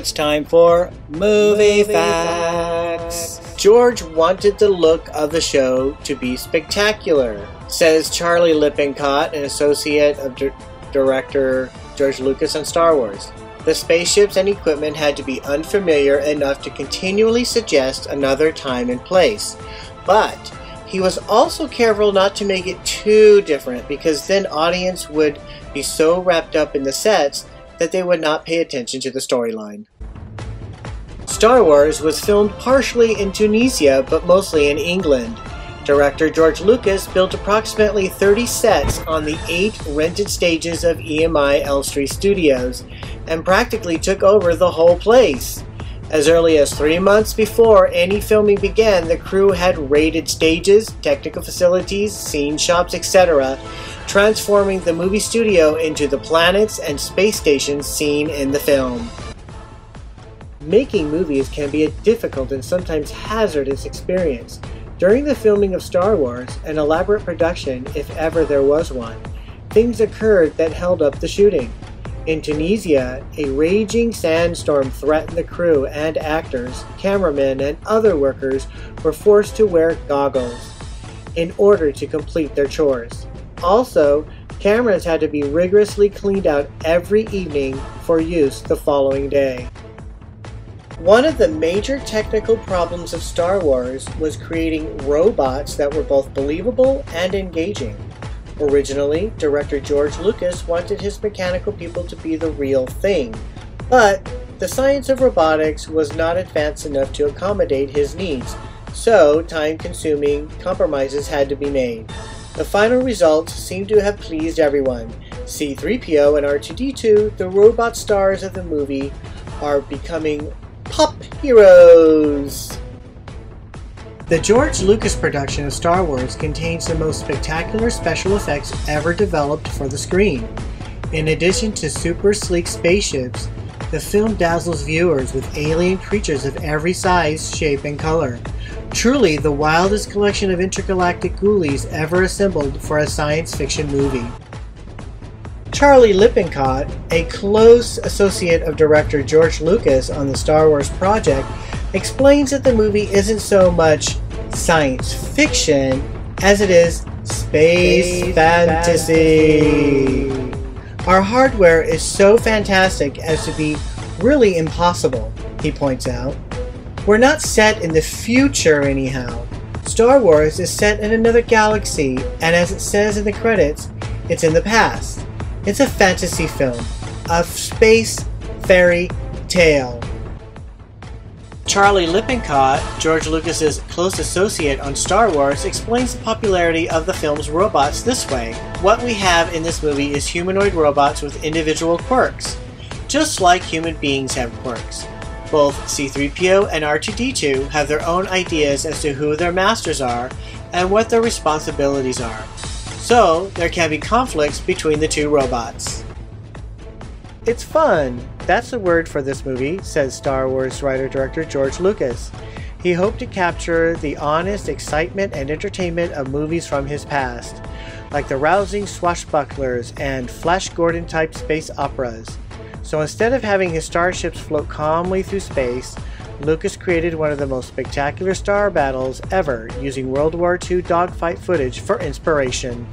it's time for Movie Facts. George wanted the look of the show to be spectacular, says Charlie Lippincott, an associate of director George Lucas on Star Wars. The spaceships and equipment had to be unfamiliar enough to continually suggest another time and place. But he was also careful not to make it too different, because then audience would be so wrapped up in the sets that they would not pay attention to the storyline. Star Wars was filmed partially in Tunisia, but mostly in England. Director George Lucas built approximately 30 sets on the 8 rented stages of EMI Elstree Studios, and practically took over the whole place. As early as 3 months before any filming began, the crew had raided stages, technical facilities, scene shops, etc., transforming the movie studio into the planets and space stations seen in the film. Making movies can be a difficult and sometimes hazardous experience. During the filming of Star Wars, an elaborate production, if ever there was one, things occurred that held up the shooting. In Tunisia, a raging sandstorm threatened the crew and actors, cameramen, and other workers were forced to wear goggles in order to complete their chores. Also, cameras had to be rigorously cleaned out every evening for use the following day. One of the major technical problems of Star Wars was creating robots that were both believable and engaging. Originally, director George Lucas wanted his mechanical people to be the real thing, but the science of robotics was not advanced enough to accommodate his needs, so time-consuming compromises had to be made. The final results seem to have pleased everyone. C-3PO and R2-D2, the robot stars of the movie, are becoming pop heroes. The George Lucas production of Star Wars contains the most spectacular special effects ever developed for the screen. In addition to super sleek spaceships, the film dazzles viewers with alien creatures of every size, shape, and color. Truly the wildest collection of intergalactic ghoulies ever assembled for a science fiction movie. Charlie Lippincott, a close associate of director George Lucas on the Star Wars project, explains that the movie isn't so much science fiction as it is space fantasy. Our hardware is so fantastic as to be really impossible, he points out. We're not set in the future anyhow. Star Wars is set in another galaxy, and as it says in the credits, it's in the past. It's a fantasy film, a space fairy tale. Charlie Lippincott, George Lucas's close associate on Star Wars, explains the popularity of the film's robots this way. What we have in this movie is humanoid robots with individual quirks, just like human beings have quirks. Both C-3PO and R2-D2 have their own ideas as to who their masters are and what their responsibilities are. So, there can be conflicts between the two robots. It's fun. That's the word for this movie, says Star Wars writer-director George Lucas. He hoped to capture the honest excitement and entertainment of movies from his past, like the rousing swashbucklers and Flash Gordon-type space operas. So instead of having his starships float calmly through space, Lucas created one of the most spectacular star battles ever, using World War II dogfight footage for inspiration.